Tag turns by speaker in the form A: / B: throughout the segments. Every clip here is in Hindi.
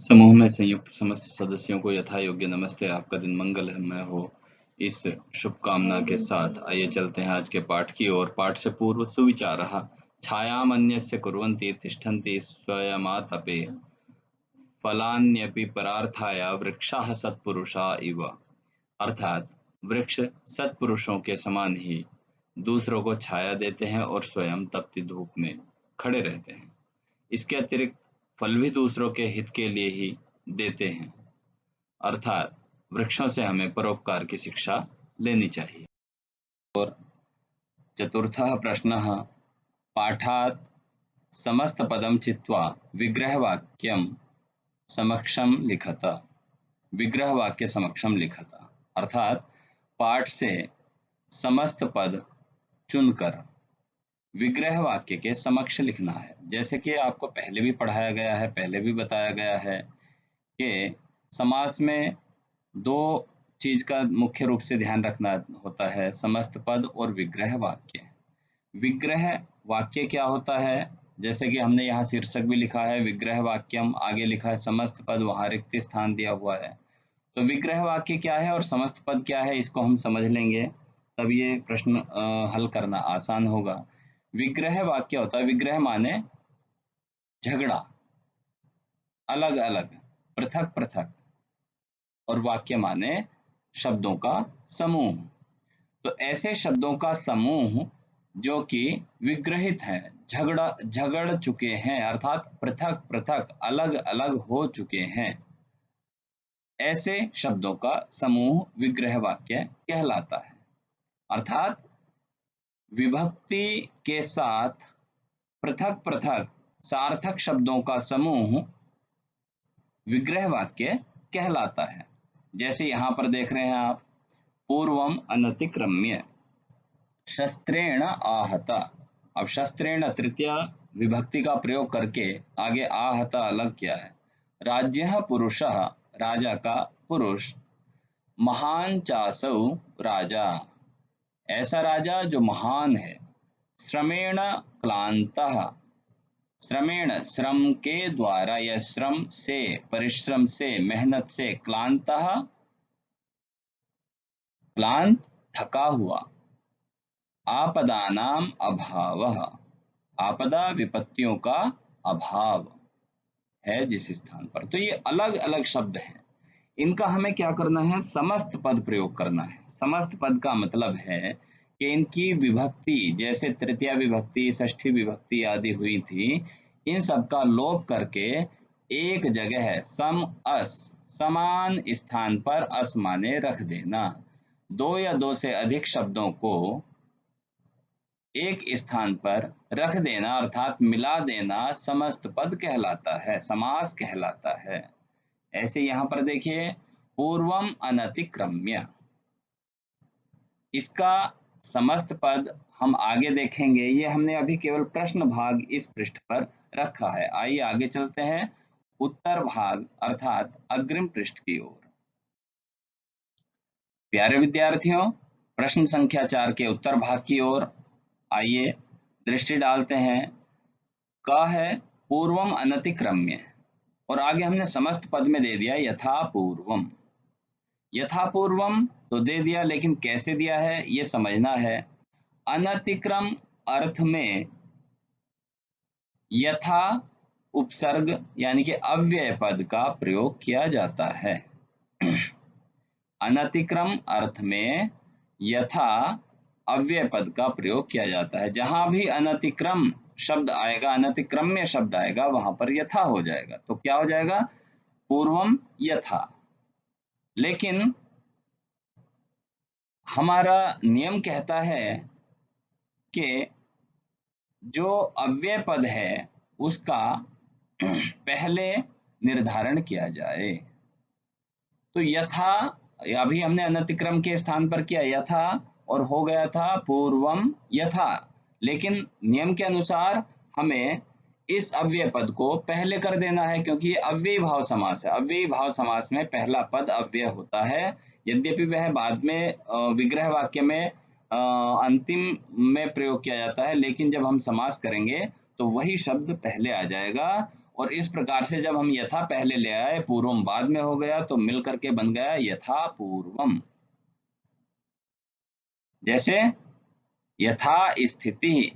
A: समूह में संयुक्त समस्त सदस्यों को यथा योग्य नमस्ते। आपका दिन मंगलमय हो, इस शुभकामना के साथ आइए चलते हैं आज के पाठ की ओर। पाठ से पूर्व सुविचारः। छायामन्यस्य कुर्वन्ति तिष्ठन्ति स्वयमातपे फलान्यपि परार्थाय वृक्षाः सत्पुरुषा इव। अर्थात वृक्ष सत्पुरुषों के समान ही दूसरों को छाया देते हैं और स्वयं तपती धूप में खड़े रहते हैं। इसके अतिरिक्त फल भी दूसरों के हित के लिए ही देते हैं। अर्थात वृक्षों से हमें परोपकार की शिक्षा लेनी चाहिए। और चतुर्थः प्रश्नः, पाठात् समस्तपदं चित्वा विग्रहवाक्यं समक्षम लिखत। विग्रह वाक्य समक्षम लिखत अर्थात पाठ से समस्त पद चुनकर विग्रह वाक्य के समक्ष लिखना है। जैसे कि आपको पहले भी पढ़ाया गया है, पहले भी बताया गया है कि समास में दो चीज का मुख्य रूप से ध्यान रखना होता है, समस्त पद और विग्रह वाक्य। विग्रह वाक्य क्या होता है, जैसे कि हमने यहाँ शीर्षक भी लिखा है विग्रह वाक्यम, आगे लिखा है समस्त पद, वहां रिक्त स्थान दिया हुआ है। तो विग्रह वाक्य क्या है और समस्त पद क्या है, इसको हम समझ लेंगे, तब ये प्रश्न हल करना आसान होगा। विग्रह वाक्य होता है, विग्रह माने झगड़ा, अलग अलग, पृथक पृथक, और वाक्य माने शब्दों का समूह। तो ऐसे शब्दों का समूह जो कि विग्रहित है, झगड़ चुके हैं, अर्थात पृथक पृथक अलग अलग हो चुके हैं, ऐसे शब्दों का समूह विग्रह वाक्य कहलाता है। अर्थात विभक्ति के साथ पृथक पृथक सार्थक शब्दों का समूह विग्रह वाक्य कहलाता है। जैसे यहां पर देख रहे हैं आप, पूर्वम अनतिक्रम्य शस्त्रेण आहत। अब शस्त्रेण तृतीया विभक्ति का प्रयोग करके आगे आहत अलग किया है। राज्यः पुरुषः, राजा का पुरुष, महान चासौ राजा, ऐसा राजा जो महान है, श्रमेण क्लांतः, श्रमेण श्रम के द्वारा या श्रम से, परिश्रम से, मेहनत से, क्लांतः क्लांत थका हुआ, आपदानाम अभावः, आपदा विपत्तियों का अभाव है जिस स्थान पर। तो ये अलग अलग शब्द हैं, इनका हमें क्या करना है, समस्त पद प्रयोग करना है। समस्त पद का मतलब है कि इनकी विभक्ति, जैसे तृतीया विभक्ति, षष्ठी विभक्ति आदि हुई थी, इन सब का लोप करके एक जगह सम अस, समान स्थान पर अस माने रख देना। दो या दो से अधिक शब्दों को एक स्थान पर रख देना अर्थात मिला देना समस्त पद कहलाता है, समास कहलाता है। ऐसे यहां पर देखिए, पूर्वम अनतिक्रम्य, इसका समस्त पद हम आगे देखेंगे, ये हमने अभी केवल प्रश्न भाग इस पृष्ठ पर रखा है। आइए आगे चलते हैं उत्तर भाग अर्थात अग्रिम पृष्ठ की ओर। प्यारे विद्यार्थियों, प्रश्न संख्या 4 के उत्तर भाग की ओर आइए दृष्टि डालते हैं। क है पूर्वम अनतिक्रम्य, और आगे हमने समस्त पद में दे दिया यथा पूर्वम। यथा पूर्वम तो दे दिया, लेकिन कैसे दिया है ये समझना है। अनतिक्रम अर्थ में यथा उपसर्ग यानी कि अव्यय पद का प्रयोग किया जाता है। अनतिक्रम अर्थ में यथा अव्यय पद का प्रयोग किया जाता है। जहां भी अनतिक्रम शब्द आएगा, अनतिक्रम्य शब्द आएगा, वहां पर यथा हो जाएगा। तो क्या हो जाएगा, पूर्वम यथा। लेकिन हमारा नियम कहता है कि जो अव्यय पद है उसका पहले निर्धारण किया जाए। तो यथा, अभी हमने अनतिक्रम के स्थान पर किया यथा और हो गया था पूर्वम यथा, लेकिन नियम के अनुसार हमें इस अव्यय पद को पहले कर देना है, क्योंकि ये अव्ययी भाव समास है। अव्ययी भाव समास में पहला पद अव्यय होता है, यद्यपि वह बाद में विग्रह वाक्य में अंतिम में प्रयोग किया जाता है, लेकिन जब हम समास करेंगे तो वही शब्द पहले आ जाएगा और इस प्रकार से जब हम यथा पहले ले आए, पूर्वम बाद में हो गया, तो मिल करके बन गया यथा पूर्वम। जैसे यथा स्थिति,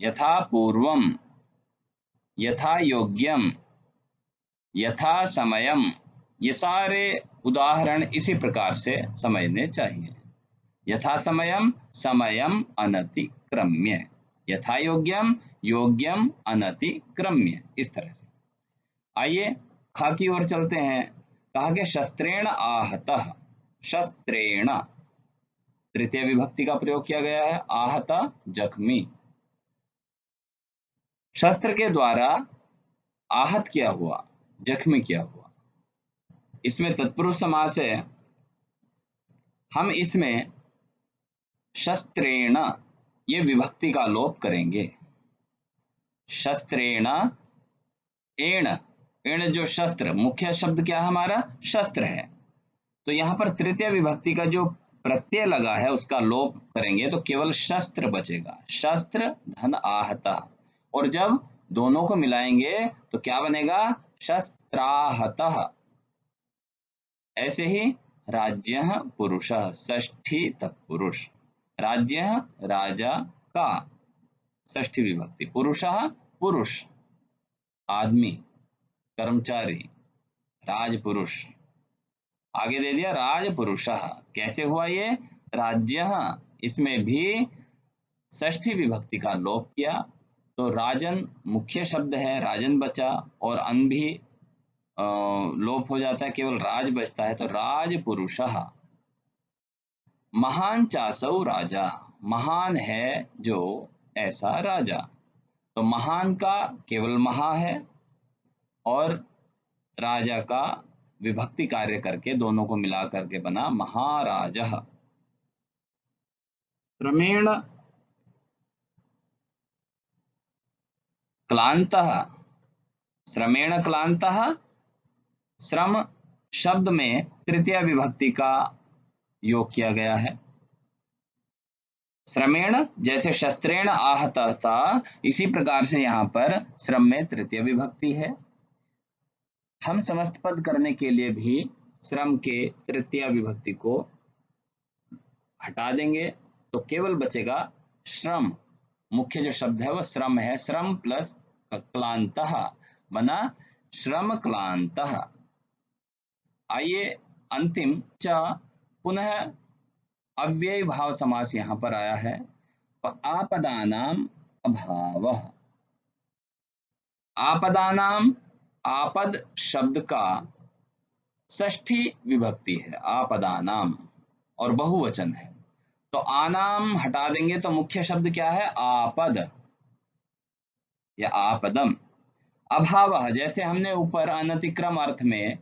A: यथा पूर्वम, यथा योग्यम, यथा समयम, ये सारे उदाहरण इसी प्रकार से समझने चाहिए। यथा समयम, समयम अनतिक्रम्य, यथा योग्यम, योग्यम अनतिक्रम्य, इस तरह से। आइए खा की ओर चलते हैं। कहा कि शस्त्रेण आहतः, शस्त्रेण तृतीय विभक्ति का प्रयोग किया गया है। आहत जख्मी, शस्त्र के द्वारा आहत किया हुआ, जख्मी किया हुआ। इसमें तत्पुरुष समास है। हम इसमें शस्त्रेण ये विभक्ति का लोप करेंगे। शस्त्रेण, एण, एण जो शस्त्र, मुख्य शब्द क्या है हमारा, शस्त्र है। तो यहां पर तृतीय विभक्ति का जो प्रत्यय लगा है उसका लोप करेंगे तो केवल शस्त्र बचेगा। शस्त्र धन आहता, और जब दोनों को मिलाएंगे तो क्या बनेगा, शस्त्राहतः। ऐसे ही राज्यः पुरुषः, षष्ठी तत्पुरुष, राज्यः राजा का, षष्ठी विभक्ति, पुरुषः पुरुष आदमी कर्मचारी, राजपुरुष, आगे दे दिया राजपुरुषः। कैसे हुआ ये, राज्यः, इसमें भी षष्ठी विभक्ति का लोप किया तो राजन मुख्य शब्द है, राजन बचा, और अन भी लोप हो जाता है, केवल राज बचता है, तो राजपुरुषः। महान चासौ राजा, महान है जो ऐसा राजा, तो महान का केवल महा है और राजा का विभक्ति कार्य करके दोनों को मिला करके बना महाराजः। क्रमेण क्लांतः, श्रमेण क्लांतः, श्रम शब्द में तृतीय विभक्ति का योग किया गया है। श्रमेण जैसे शस्त्रेण आहतः था, इसी प्रकार से यहाँ पर श्रम में तृतीय विभक्ति है। हम समस्त पद करने के लिए भी श्रम के तृतीय विभक्ति को हटा देंगे तो केवल बचेगा श्रम। मुख्य जो शब्द है वो श्रम है, श्रम प्लस क्लांतः बना श्रम क्लांतः। आइए अंतिम च, पुनः अव्यय भाव समास यहां पर आया है। आपदानाम अभावः, आपदानाम, आपद शब्द का षष्ठी विभक्ति है आपदानाम और बहुवचन है, तो आनाम हटा देंगे तो मुख्य शब्द क्या है, आपद या आपदम। अभावः जैसे हमने ऊपर अनतिक्रम अर्थ में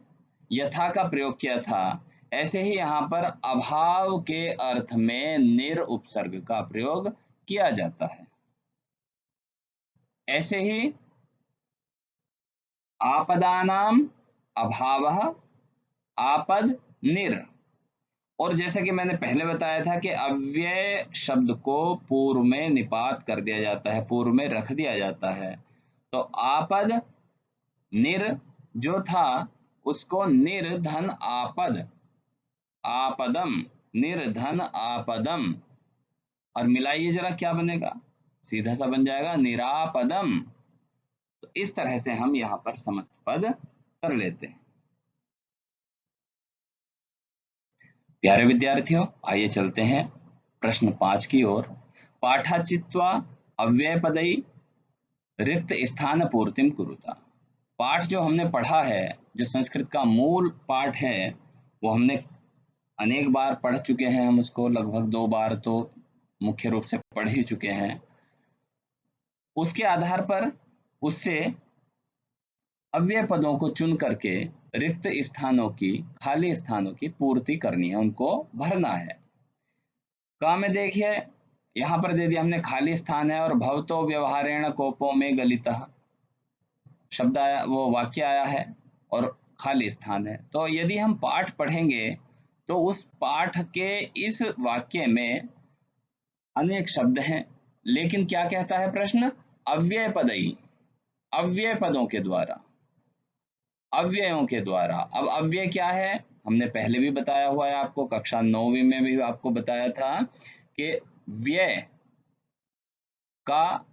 A: यथा का प्रयोग किया था, ऐसे ही यहाँ पर अभाव के अर्थ में निर उपसर्ग का प्रयोग किया जाता है। ऐसे ही आपदानाम अभावः, आपद निर, और जैसे कि मैंने पहले बताया था कि अव्यय शब्द को पूर्व में निपात कर दिया जाता है, पूर्व में रख दिया जाता है, तो आपद निर जो था उसको निर्धन आपद, आपदम निर्धन आपदम, और मिलाइए जरा क्या बनेगा, सीधा सा बन जाएगा निरापदम। तो इस तरह से हम यहां पर समस्त पद कर लेते हैं। प्यारे विद्यार्थियों, आइए चलते हैं प्रश्न 5 की ओर। पाठाचित्वा अव्ययपदई रिक्त स्थान पूर्तिम कुरुता। पाठ जो हमने पढ़ा है, जो संस्कृत का मूल पाठ है, वो हमने अनेक बार पढ़ चुके हैं। हम उसको लगभग 2 बार तो मुख्य रूप से पढ़ ही चुके हैं। उसके आधार पर उससे अव्यय पदों को चुन करके रिक्त स्थानों की, खाली स्थानों की पूर्ति करनी है, उनको भरना है। काम में देखिए यहां पर दे दिया हमने खाली स्थान है और भवतो व्यवहारेण कोपो में गलितः शब्द आया, वो वाक्य आया है और खाली स्थान है। तो यदि हम पाठ पढ़ेंगे तो उस पाठ के इस वाक्य में अनेक शब्द हैं, लेकिन क्या कहता है प्रश्न, अव्यय पदई, अव्यय पदों के द्वारा, अव्ययों के द्वारा। अब अव्यय क्या है, हमने पहले भी बताया हुआ है आपको, कक्षा 9वीं में भी आपको बताया था कि व्यय का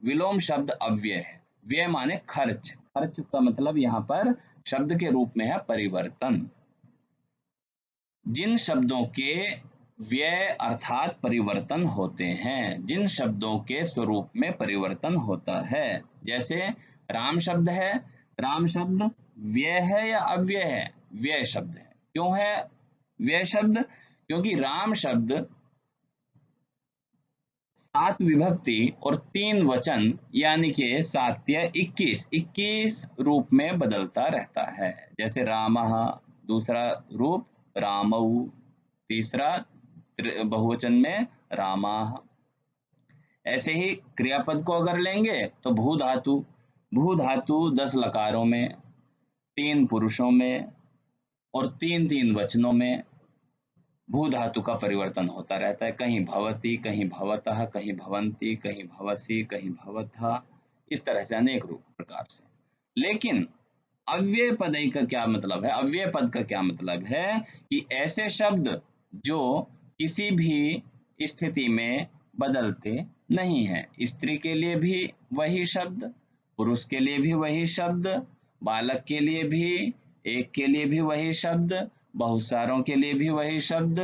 A: विलोम शब्द अव्यय है। व्यय माने खर्च, खर्च का मतलब यहाँ पर शब्द के रूप में है परिवर्तन। जिन शब्दों के व्यय अर्थात परिवर्तन होते हैं, जिन शब्दों के स्वरूप में परिवर्तन होता है, जैसे राम शब्द है, राम शब्द व्यय है या अव्यय है? व्यय शब्द है। क्यों है व्यय शब्द? क्योंकि राम शब्द 7 विभक्ति और 3 वचन यानी कि 7 या 21 रूप में बदलता रहता है। जैसे रामः दूसरा रूप रामौ, तीसरा बहुवचन में रामाः। ऐसे ही क्रियापद को अगर लेंगे तो भू धातु, भू धातु 10 लकारों में, 3 पुरुषों में और 3 वचनों में भू धातु का परिवर्तन होता रहता है। कहीं भवति, कहीं भवतः, कहीं भवंती, कहीं भवसी, कहीं भवतः, इस तरह से अनेक रूप प्रकार से। लेकिन अव्यय पद का क्या मतलब है? अव्यय पद का क्या मतलब है कि ऐसे शब्द जो किसी भी स्थिति में बदलते नहीं हैं। स्त्री के लिए भी वही शब्द, पुरुष के लिए भी वही शब्द, बालक के लिए भी, एक के लिए भी वही शब्द, बहुत सारों के लिए भी वही शब्द,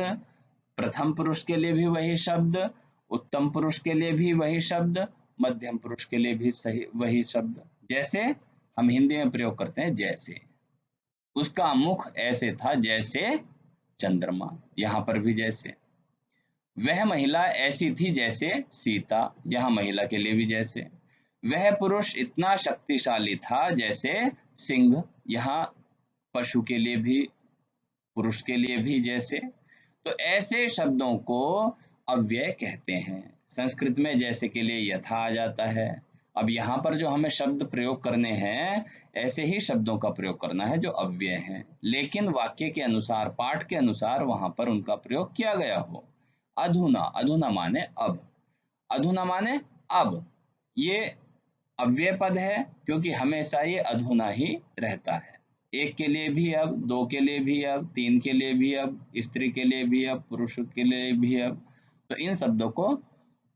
A: प्रथम पुरुष के लिए भी वही शब्द, उत्तम पुरुष के लिए भी वही शब्द, मध्यम पुरुष के लिए भी सही वही शब्द। जैसे हम हिंदी में प्रयोग करते हैं जैसे, उसका मुख ऐसे था जैसे चंद्रमा, यहां पर भी जैसे। वह महिला ऐसी थी जैसे सीता, यहां महिला के लिए भी जैसे। वह पुरुष इतना शक्तिशाली था जैसे सिंह, यहां पशु के लिए भी, पुरुष के लिए भी जैसे। तो ऐसे शब्दों को अव्यय कहते हैं। संस्कृत में जैसे के लिए यथा आ जाता है। अब यहाँ पर जो हमें शब्द प्रयोग करने हैं, ऐसे ही शब्दों का प्रयोग करना है जो अव्यय हैं, लेकिन वाक्य के अनुसार, पाठ के अनुसार वहां पर उनका प्रयोग किया गया हो। अधुना, अधुना माने अब, अधुना माने अब, ये अव्यय पद है क्योंकि हमेशा ये अधुना ही रहता है। एक के लिए भी अब, दो के लिए भी अब, 3 के लिए भी अब, स्त्री के लिए भी अब, पुरुष के लिए भी अब। तो इन शब्दों को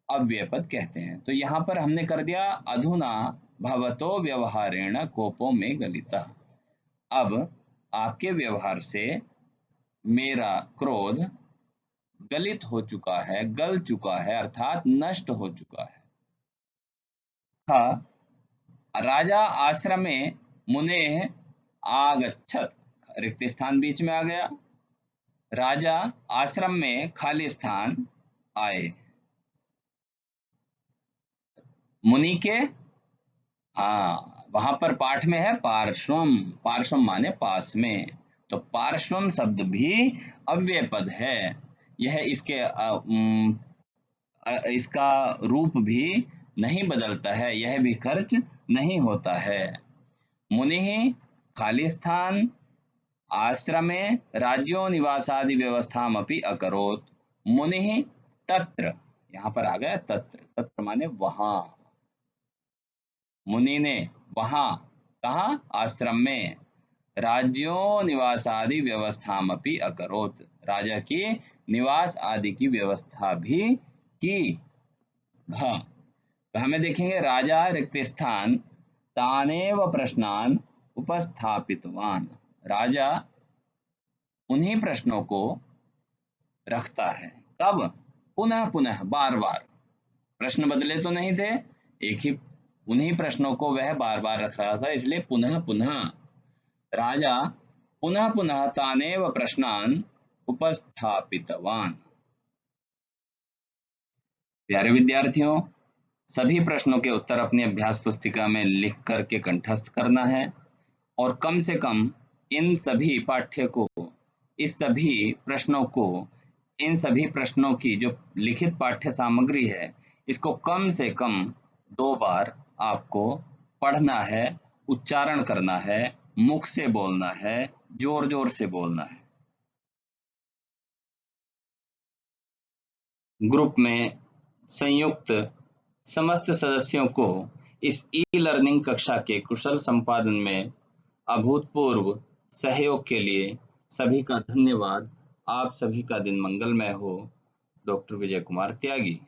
A: अव्यय पद कहते हैं। तो यहाँ पर हमने कर दिया अधुना भवतो व्यवहारेण कोपो में गलितः। अब आपके व्यवहार से मेरा क्रोध गलित हो चुका है, गल चुका है, अर्थात नष्ट हो चुका है। राजा आश्रमे मुनेः आगच्छत, रिक्त स्थान बीच में आ गया। राजा आश्रम में खाली स्थान आए। मुनि के, हाँ वहां पर पाठ में है पार्श्वम, पार्श्वम माने पास में। तो पार्श्वम शब्द भी अव्यय पद है। यह इसका रूप भी नहीं बदलता है, यह भी खर्च नहीं होता है। मुनि खाली स्थान, आश्रमे राज्यो निवासादि व्यवस्थामपि अकरोत्। मुनि तत्र, यहाँ पर आ गया तत्र, तत्र माने वहां। मुनि ने वहां, कहा? आश्रम में। राज्यों निवासादि व्यवस्थामपि अकरोत्, राजा की निवास आदि की व्यवस्था भी की। हाँ, तो हमें देखेंगे राजा रिक्त स्थान तानेव प्रश्नान उपस्थापितवान। राजा उन्हीं प्रश्नों को रखता है। कब? पुनः पुनः, बार बार। प्रश्न बदले तो नहीं थे, एक ही, उन्हीं प्रश्नों को वह बार बार रख रहा था, इसलिए पुनः पुनः। राजा पुनः पुनः तानेव प्रश्नान उपस्थापितवान। प्यारे विद्यार्थियों, सभी प्रश्नों के उत्तर अपनी अभ्यास पुस्तिका में लिख करके कंठस्थ करना है और कम से कम इन सभी पाठ्य को, इस सभी प्रश्नों को, इन सभी प्रश्नों की जो लिखित पाठ्य सामग्री है, इसको कम से कम 2 बार आपको पढ़ना है, उच्चारण करना है, मुख से बोलना है, जोर जोर से बोलना है। ग्रुप में संयुक्त समस्त सदस्यों को इस ई लर्निंग कक्षा के कुशल संपादन में अभूतपूर्व सहयोग के लिए सभी का धन्यवाद। आप सभी का दिन मंगलमय हो। डॉक्टर विजय कुमार त्यागी।